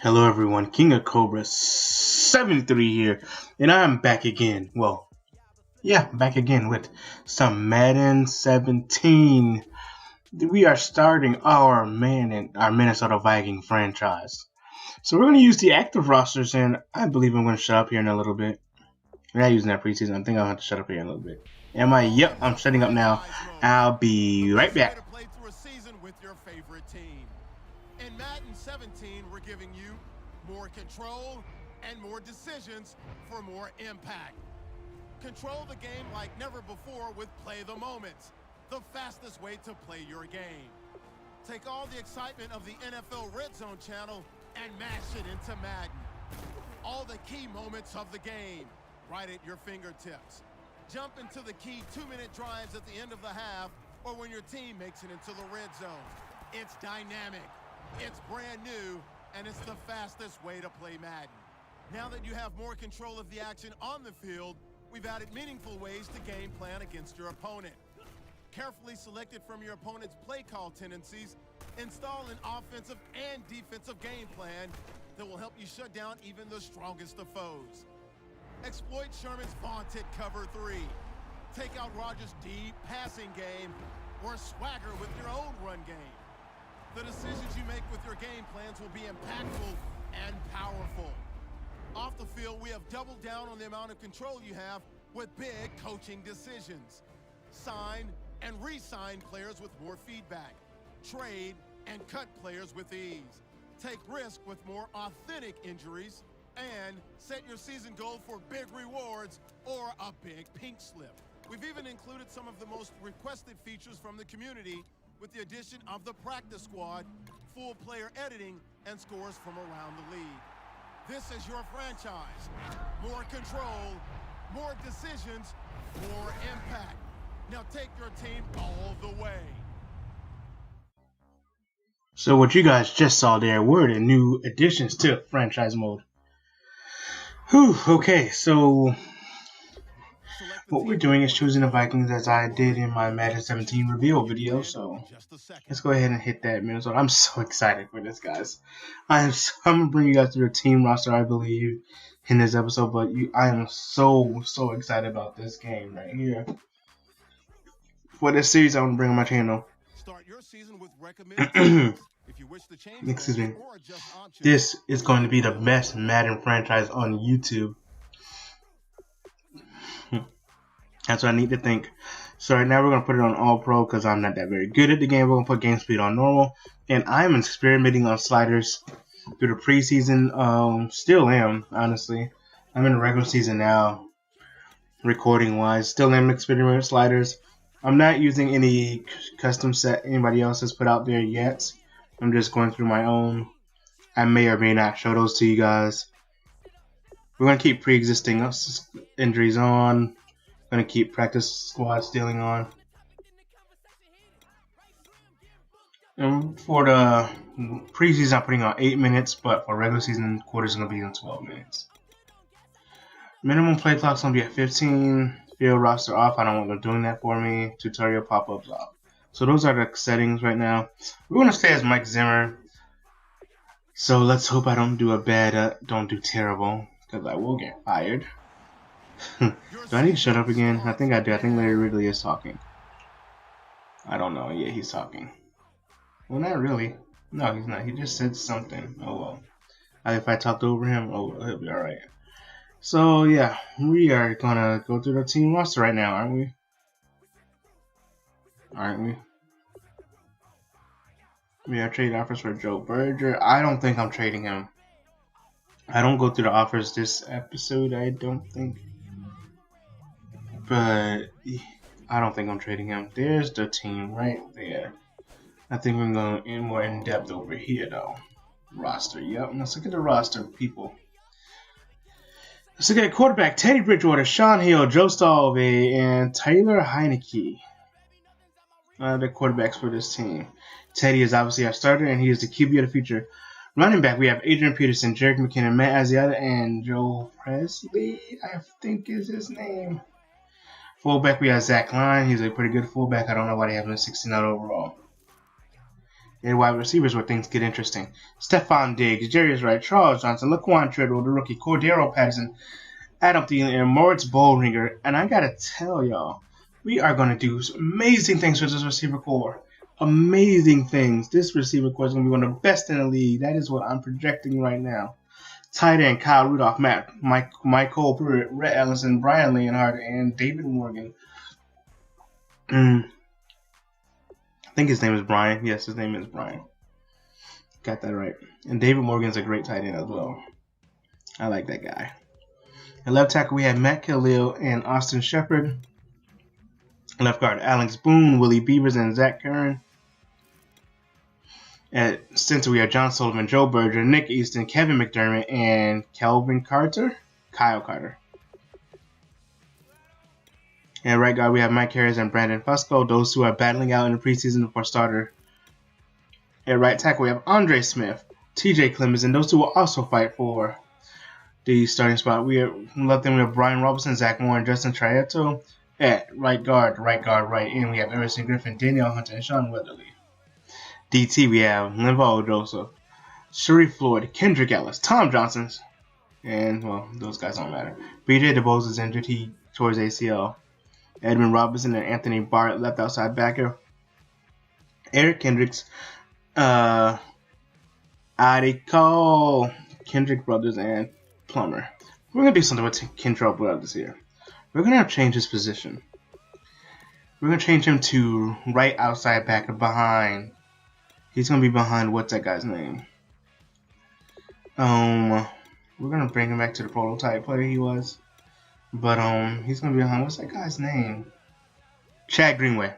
Hello everyone, King of Cobra 73 here, and I'm back again. Well, yeah, back again with some Madden 17. We are starting our Minnesota Viking franchise. So we're going to use the active rosters, and I believe I'm going to shut up here in a little bit. We're not using that preseason. I think I'll have to shut up here in a little bit. Am I? Yep, I'm shutting up now. I'll be right back. To play through a season with your favorite team. In Madden 17, we're giving you more control and more decisions for more impact. Control the game like never before with Play the Moments, the fastest way to play your game. Take all the excitement of the NFL Red Zone channel and mash it into Madden. All the key moments of the game, right at your fingertips. Jump into the key 2-minute drives at the end of the half or when your team makes it into the red zone. It's dynamic, it's brand new, and it's the fastest way to play Madden. Now that you have more control of the action on the field, we've added meaningful ways to game plan against your opponent. Carefully selected from your opponent's play call tendencies, install an offensive and defensive game plan that will help you shut down even the strongest of foes. Exploit Sherman's vaunted cover 3. Take out Rodgers' deep passing game or swagger with your own run game. The decisions you make with your game plans will be impactful and powerful. Off the field, we have doubled down on the amount of control you have with big coaching decisions. Sign and re-sign players with more feedback. Trade and cut players with ease. Take risk with more authentic injuries. And set your season goal for big rewards or a big pink slip. We've even included some of the most requested features from the community with the addition of the practice squad, full player editing, and scores from around the league. This is your franchise. More control, more decisions, more impact. Now take your team all the way. So what you guys just saw there were the new additions to franchise mode. Whew, okay, so what we're doing is choosing the Vikings as I did in my Madden 17 reveal video, so let's go ahead and hit that Minnesota. I'm so excited for this, guys. I'm going to bring you guys through the team roster, I believe, in this episode, but I am so excited about this game right here. For this series, I'm going to bring on my channel. Start your season with recommended Excuse me. This is going to be the best Madden franchise on YouTube. That's what I need to think. So right now we're going to put it on All Pro because I'm not that very good at the game. We're going to put game speed on normal. And I'm experimenting on sliders through the preseason. Still am, honestly. I'm in the regular season now, recording wise. Still am experimenting with sliders. I'm not using any custom set anybody else has put out there yet. I'm just going through my own. I may or may not show those to you guys. We're going to keep pre-existing injuries on. Going to keep practice squad stealing on. And for the preseason, I'm putting on 8 minutes, but for regular season, quarters going to be in 12 minutes. Minimum play clock's going to be at 15. Field roster off. I don't want them doing that for me. Tutorial pop-ups off. So those are the settings right now. We're going to stay as Mike Zimmer. So let's hope I don't do don't do terrible, because I will get fired. Do I need to shut up again? I think I do. I think Larry Ridley is talking. I don't know. Yeah, he's talking. Well, not really. No, he's not. He just said something. Oh, well. If I talked over him, oh, well, he'll be alright. So, yeah, we are going to go through the team roster right now, aren't we? Aren't we? We have trade offers for Joe Berger. I don't think I'm trading him. I don't go through the offers this episode, I don't think. But I don't think I'm trading him. There's the team right there. I think we're going in more in depth over here, though. Roster, yep. Let's look at the roster, people. Let's look at quarterback Teddy Bridgewater, Sean Hill, Joe Stalvey, and Taylor Heineke. The quarterbacks for this team. Teddy is obviously our starter, and he is the QB of the future. Running back, we have Adrian Peterson, Jerick McKinnon, Matt Asiata, and Joe Presley, I think is his name. Fullback, we have Zach Line. He's a pretty good fullback. I don't know why they have him at 69 overall. And wide receivers where things get interesting. Stephon Diggs, Jarius Wright, Charles Johnson, Laquan Treadwell, the rookie, Cordero Patterson, Adam Thielen, and Moritz Bollringer. And I gotta tell y'all, we are gonna do amazing things with this receiver core. Amazing things. This receiver core is gonna be one of the best in the league. That is what I'm projecting right now. Tight end Kyle Rudolph, Michael Pruitt, Rhett Ellison, Brian Leonhardt, and David Morgan. I think his name is Brian. Yes, his name is Brian. Got that right. And David Morgan's a great tight end as well. I like that guy. At left tackle, we have Matt Khalil and Austin Shepard. Left guard, Alex Boone, Willie Beavers, and Zach Curran. At center, we have John Sullivan, Joe Berger, Nick Easton, Kevin McDermott, and Kyle Carter. And at right guard, we have Mike Harris and Brandon Fusco. Those two are battling out in the preseason for starter. At right tackle, we have Andre Smith, TJ Clemens, and those two will also fight for the starting spot. We have Brian Robinson, Zach Moore, and Justin Trietto. At right guard, right end, we have Emerson Griffin, Danielle Hunter, and Sean Weatherly. DT, we have Linval Joseph, Sharif Floyd, Kendrick Ellis, Tom Johnson, and, well, those guys don't matter. BJ DeBose is injured. He tore his ACL. Edmund Robinson and Anthony Barrett left outside backer. Eric Kendricks, Adi Cole, Kendrick Brothers, and Plummer. We're going to do something with Kendrick Brothers here. We're going to change his position. We're going to change him to right outside backer behind. He's going to be behind, what's that guy's name? We're going to bring him back to the prototype player he was. But he's going to be behind, what's that guy's name? Chad Greenway.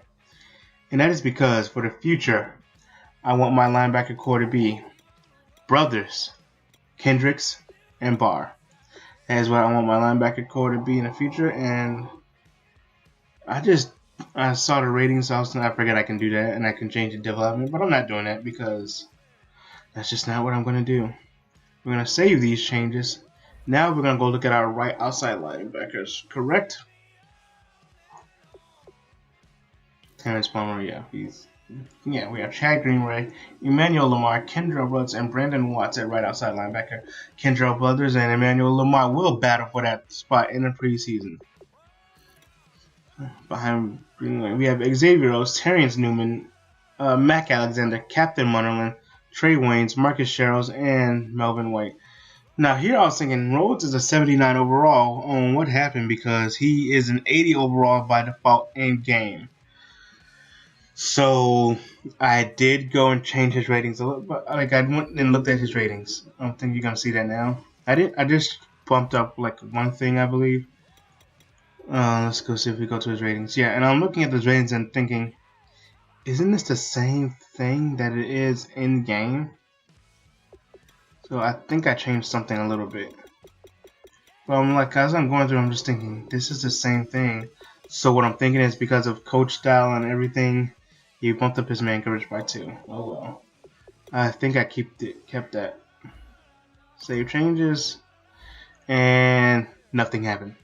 And that is because for the future, I want my linebacker core to be Brothers, Kendricks, and Barr. That is what I want my linebacker core to be in the future. And I saw the ratings, so I figured I can do that and I can change the development. But I'm not doing that because that's just not what I'm going to do. We're going to save these changes. Now we're going to go look at our right outside linebackers, correct? Terrence Palmer, yeah. We have Chad Greenway, Emmanuel Lamar, Kendra Rhodes, and Brandon Watts at right outside linebacker. Kendra Brothers and Emmanuel Lamar will battle for that spot in the preseason. Behind Greenway, we have Xavier Rose, Terrence Newman, Mac Alexander, Captain Munnerlin, Trey Waynes, Marcus Sherrills, and Melvin White. Now here I was thinking Rhodes is a 79 overall. What happened? Because he is an 80 overall by default in game. So I did go and change his ratings a little, but I went and looked at his ratings. I don't think you're gonna see that now. I just bumped up like one thing, I believe. Let's go see if we go to his ratings. Yeah, and I'm looking at his ratings and thinking, isn't this the same thing that it is in game? So I think I changed something a little bit. But I'm like, as I'm going through, I'm just thinking, this is the same thing. So what I'm thinking is because of coach style and everything, he bumped up his man coverage by 2. Oh well. I think I kept that. Save changes, and nothing happened.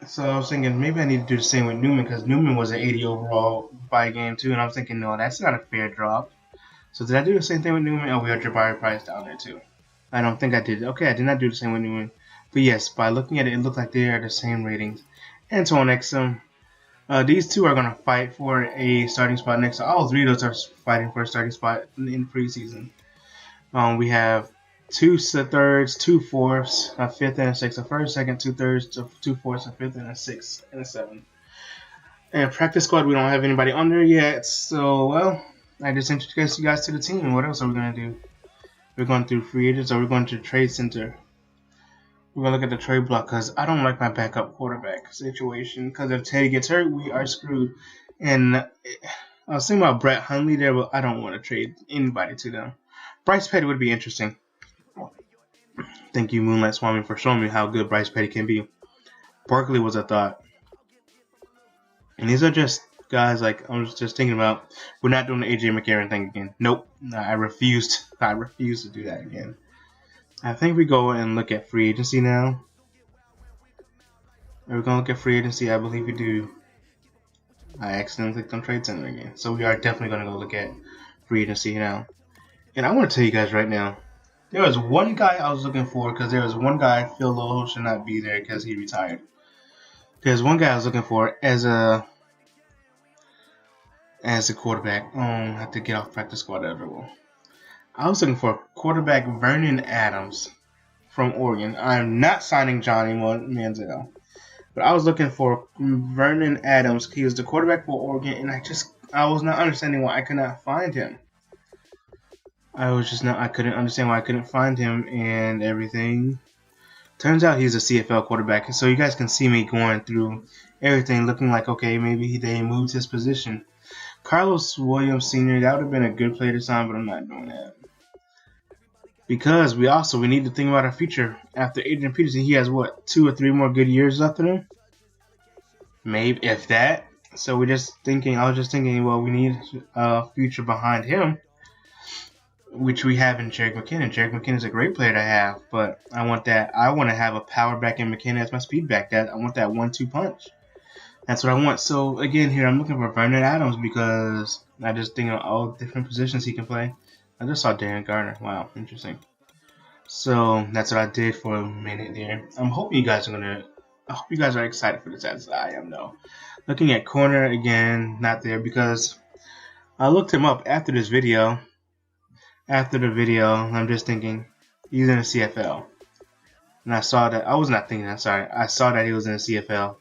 So I was thinking maybe I need to do the same with Newman because Newman was an 80 overall by game too, and I was thinking, no, that's not a fair drop. So did I do the same thing with Newman? Oh, we have Jabari Price down there too. I don't think I did. Okay, I did not do the same with Newman. But yes, by looking at it, it looked like they are the same ratings. Antoine Exum. These two are going to fight for a starting spot next. So all 3 of those are fighting for a starting spot in preseason. We have 2 thirds, 2 fourths, a fifth, and a sixth. A first, second, 2 thirds, 2 fourths, a fifth, and a sixth, and a seventh. And practice squad, we don't have anybody on there yet. So, well, I just introduced you guys to the team. What else are we going to do? We're going through free agents, or we're going to trade center. We're going to look at the trade block because I don't like my backup quarterback situation. Because if Teddy gets hurt, we are screwed. And I was thinking about Brett Hundley there, but I don't want to trade anybody to them. Bryce Petty would be interesting. Thank you, Moonlight Swami, for showing me how good Bryce Petty can be. Barkley was a thought. And these are just guys like I was just thinking about. We're not doing the AJ McCarron thing again. Nope. I refused to do that again. I think we go and look at free agency now. Are we going to look at free agency? I believe we do. I accidentally clicked on Trade Center again. So we are definitely going to go look at free agency now. And I want to tell you guys right now, there was one guy I was looking for because there was one guy, Phil Lowe, should not be there because he retired. There's one guy I was looking for as a quarterback. I have to get off practice squad everywhere. I was looking for quarterback Vernon Adams from Oregon. I'm not signing Johnny Manziel, but I was looking for Vernon Adams. He was the quarterback for Oregon, and I was not understanding why I could not find him. I couldn't understand why I couldn't find him and everything. Turns out he's a CFL quarterback, so you guys can see me going through everything, looking like, okay, maybe they moved his position. Carlos Williams Sr., that would have been a good player to sign, but I'm not doing that. Because we need to think about our future. After Adrian Peterson, he has, 2 or 3 more good years left in him? Maybe, if that. So I was just thinking, well, we need a future behind him, which we have in Jerick McKinnon. Jerick McKinnon is a great player to have, but I want to have a power back in McKinnon as my speed back. I want that 1-2 punch. That's what I want. So again, here I'm looking for Vernon Adams because I just think of all different positions he can play. I just saw Darren Gardner. Wow, interesting. So that's what I did for a minute there. I hope you guys are excited for this as I am though. Looking at corner again, not there because I looked him up after this video. After the video, I'm just thinking he's in the CFL. And I saw that I was not thinking that, sorry. I saw that he was in the CFL.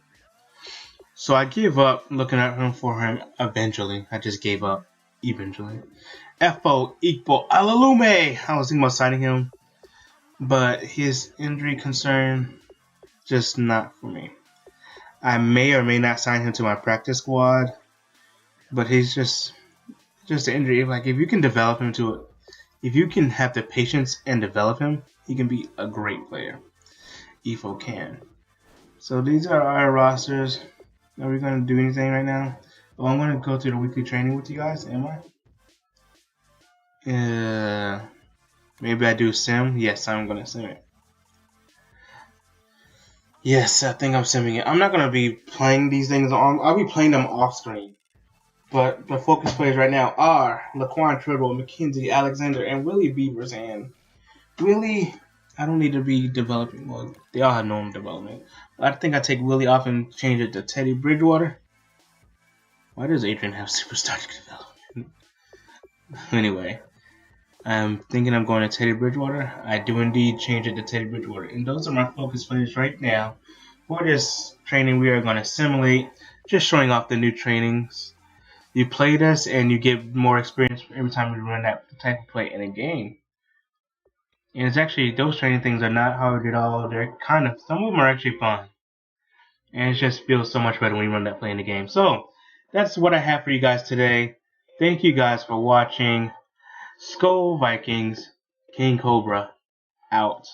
So I gave up looking at him for him eventually. I just gave up eventually. FO equal Alalume. I was thinking about signing him, but his injury concern just not for me. I may or may not sign him to my practice squad, but he's just an injury. Like if you can develop him if you can have the patience and develop him, he can be a great player. EFO can. So these are our rosters. Are we going to do anything right now? Oh, I'm going to go through the weekly training with you guys. Am I? Maybe I do sim. Yes, I'm going to sim it. Yes, I think I'm simming it. I'm not going to be playing these things on. I'll be playing them off screen. But the focus players right now are Laquan Treadwell, Mackenzie Alexander, and Willie Beavers. And Willie, I don't need to be developing. Well, they all have normal development. I think I take Willie off and change it to Teddy Bridgewater. Why does Adrian have superstar development? Anyway, I'm thinking I'm going to Teddy Bridgewater. I do indeed change it to Teddy Bridgewater. And those are my focus players right now. For this training, we are going to simulate, just showing off the new trainings. You play this and you get more experience every time you run that type of play in a game. And it's actually, those training things are not hard at all. They're some of them are actually fun. And it just feels so much better when you run that play in the game. So, that's what I have for you guys today. Thank you guys for watching. Skull Vikings, King Cobra, out.